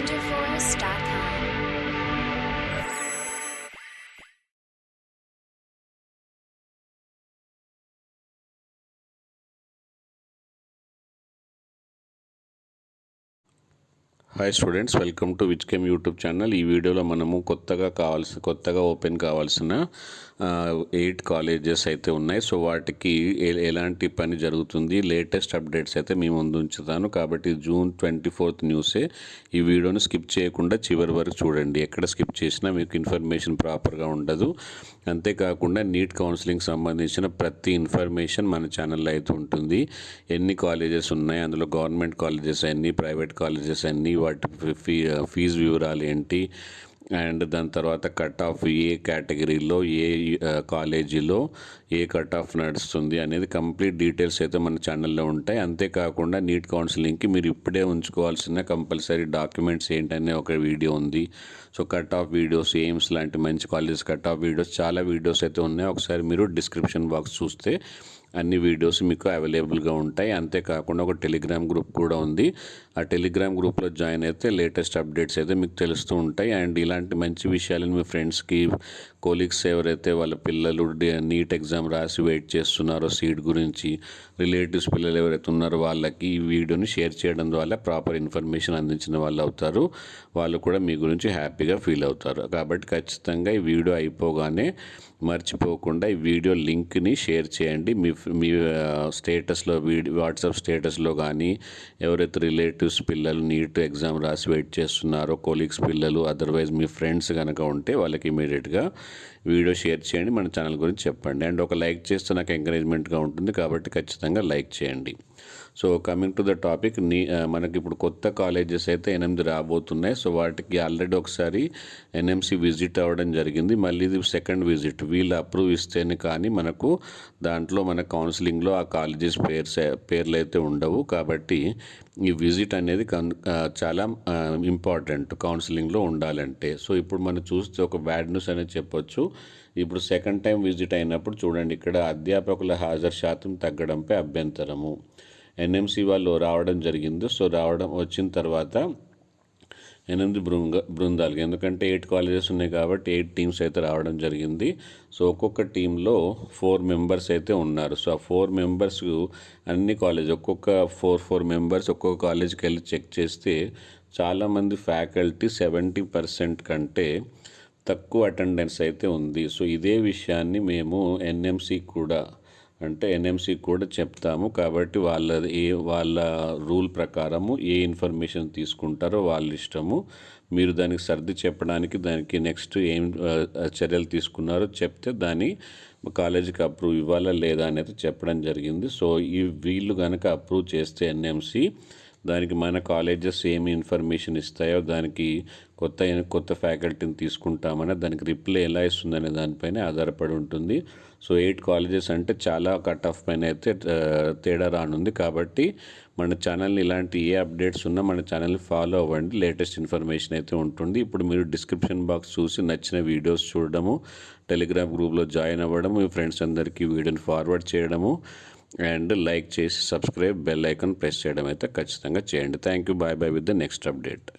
wonderforce.com. Hi students, welcome to Vizchem YouTube channel. ఈ వీడియోలో మనము కొత్తగా ఓపెన్ కావాల్సిన 8 కాలేజెస్ అయితే ఉన్నాయి. సో వాటికి ఎలాంటి పని జరుగుతుంది, లేటెస్ట్ అప్డేట్స్ అయితే మీ ముందు ఉంచుతాను. కాబట్టి జూన్ 24 న్యూసే. ఈ వీడియోను స్కిప్ చేయకుండా చివరి వరకు చూడండి. ఎక్కడ స్కిప్ చేసినా మీకు ఇన్ఫర్మేషన్ ప్రాపర్గా ఉండదు. అంతేకాకుండా నీట్ కౌన్సిలింగ్ సంబంధించిన ప్రతి ఇన్ఫర్మేషన్ మన ఛానల్లో అయితే ఉంటుంది. ఎన్ని కాలేజెస్ ఉన్నాయి, అందులో గవర్నమెంట్ కాలేజెస్ ఎన్ని, ప్రైవేట్ కాలేజెస్ ఎన్ని, వాటి ఫీజు వివరాలు ఏంటి, అండ్ దాని తర్వాత కట్ ఆఫ్ ఏ కేటగిరీలో ఏ కాలేజీలో ఏ కట్ ఆఫ్ నడుస్తుంది అనేది కంప్లీట్ డీటెయిల్స్ అయితే మన ఛానల్లో ఉంటాయి. అంతేకాకుండా నీట్ కౌన్సిలింగ్కి మీరు ఇప్పుడే ఉంచుకోవాల్సిన కంపల్సరీ డాక్యుమెంట్స్ ఏంటనే ఒక వీడియో ఉంది. So cut off videos, AIIMS లాంటి మంచి కాలేజెస్ కట్ ఆఫ్ వీడియోస్, చాలా వీడియోస్ అయితే ఉన్నాయి. ఒకసారి మీరు డిస్క్రిప్షన్ బాక్స్ చూస్తే అన్ని వీడియోస్ మీకు అవైలబుల్గా ఉంటాయి. అంతేకాకుండా ఒక టెలిగ్రామ్ గ్రూప్ కూడా ఉంది. ఆ టెలిగ్రామ్ గ్రూప్లో జాయిన్ అయితే లేటెస్ట్ అప్డేట్స్ అయితే మీకు తెలుస్తూ ఉంటాయి. అండ్ ఇలాంటి మంచి విషయాలను మీ ఫ్రెండ్స్కి, కోలీగ్స్ ఎవరైతే వాళ్ళ పిల్లలు నీట్ ఎగ్జామ్ రాసి వెయిట్ చేస్తున్నారో సీట్ గురించి, రిలేటివ్స్ పిల్లలు ఎవరైతే ఉన్నారో వాళ్ళకి ఈ వీడియోని షేర్ చేయడం ద్వారా ప్రాపర్ ఇన్ఫర్మేషన్ అందించిన వాళ్ళు అవుతారు. వాళ్ళు కూడా మీ గురించి హ్యాపీగా ఫీల్ అవుతారు. కాబట్టి ఖచ్చితంగా ఈ వీడియో అయిపోగానే మర్చిపోకుండా ఈ వీడియో లింక్ని షేర్ చేయండి. మీ స్టేటస్లో, వాట్సాప్ స్టేటస్లో కానీ, ఎవరైతే రిలేటివ్స్ పిల్లలు నీట్ ఎగ్జామ్ రాసి వెయిట్ చేస్తున్నారో, కోలీగ్స్ పిల్లలు, అదర్వైజ్ మీ ఫ్రెండ్స్ కనుక ఉంటే వాళ్ళకి ఇమీడియట్గా వీడియో షేర్ చేయండి. మన ఛానల్ గురించి చెప్పండి. అండ్ ఒక లైక్ చేస్తే నాకు ఎంకరేజ్మెంట్గా ఉంటుంది. కాబట్టి ఖచ్చితంగా లైక్ చేయండి. So coming to the topic, మనకి ఇప్పుడు కొత్త కాలేజెస్ అయితే 8 రాబోతున్నాయి. సో వాటికి ఆల్రెడీ ఒకసారి ఎన్ఎంసి విజిట్ అవ్వడం జరిగింది. మళ్ళీ ఇది సెకండ్ విజిట్. వీళ్ళు అప్రూవ్ ఇస్తేనే కానీ మనకు దాంట్లో మన కౌన్సిలింగ్లో ఆ కాలేజెస్ పేర్లు అయితే ఉండవు. కాబట్టి ఈ విజిట్ అనేది చాలా ఇంపార్టెంట్ కౌన్సిలింగ్లో ఉండాలంటే. సో ఇప్పుడు మనం చూస్తే ఒక బ్యాడ్ న్యూస్ అనేది చెప్పొచ్చు. ఇప్పుడు సెకండ్ టైం విజిట్ అయినప్పుడు చూడండి, ఇక్కడ అధ్యాపకుల హాజరు శాతం తగ్గడంపై అభ్యంతరము. ఎన్ఎంసి వాళ్ళు రావడం జరిగింది. సో వచ్చిన తర్వాత 8 బృందాలు, ఎందుకంటే 8 కాలేజెస్ ఉన్నాయి కాబట్టి 8 టీమ్స్ అయితే రావడం జరిగింది. సో ఒక్కొక్క టీంలో 4 మెంబర్స్ అయితే ఉన్నారు. సో ఆ 4 మెంబర్స్ అన్ని కాలేజ్, ఒక్కొక్క 4 మెంబర్స్ ఒక్కొక్క కాలేజ్కి వెళ్ళి చెక్ చేస్తే చాలామంది ఫ్యాకల్టీ 70% కంటే తక్కువ అటెండెన్స్ అయితే ఉంది. సో ఇదే విషయాన్ని మేము ఎన్ఎంసి కూడా చెప్తాము. కాబట్టి వాళ్ళ రూల్ ప్రకారము ఏ ఇన్ఫర్మేషన్ తీసుకుంటారో వాళ్ళ ఇష్టము. మీరు దానికి సర్ది చెప్పడానికి, దానికి నెక్స్ట్ ఏం చర్యలు తీసుకున్నారో చెప్తే దాన్ని కాలేజీకి అప్రూవ్ ఇవ్వాలా లేదా అనేది చెప్పడం జరిగింది. సో వీళ్ళు కనుక అప్రూవ్ చేస్తే ఎన్ఎంసి, దానికి మన కాలేజెస్ ఏమి ఇన్ఫర్మేషన్ ఇస్తాయో, దానికి కొత్త ఫ్యాకల్టీని తీసుకుంటామని, దానికి రిప్లై ఎలా ఇస్తుందనే దానిపైన ఆధారపడి ఉంటుంది. సో 8 కాలేజెస్ అంటే చాలా కట్ ఆఫ్ పైన అయితే తేడా రానుంది. కాబట్టి మన ఛానల్ని ఇలాంటి ఏ అప్డేట్స్ ఉన్నా మన ఛానల్ని ఫాలో అవ్వండి. లేటెస్ట్ ఇన్ఫర్మేషన్ అయితే ఉంటుంది. ఇప్పుడు మీరు డిస్క్రిప్షన్ బాక్స్ చూసి నచ్చిన వీడియోస్ చూడడము, టెలిగ్రామ్ గ్రూప్లో జాయిన్ అవ్వడము, మీ ఫ్రెండ్స్ అందరికీ వీడియోని ఫార్వర్డ్ చేయడము, అండ్ లైక్ చేసి సబ్స్క్రైబ్, బెల్ ఐకాన్ ప్రెస్ చేయడం అయితే ఖచ్చితంగా చేయండి. Thank you. Boy with the next update.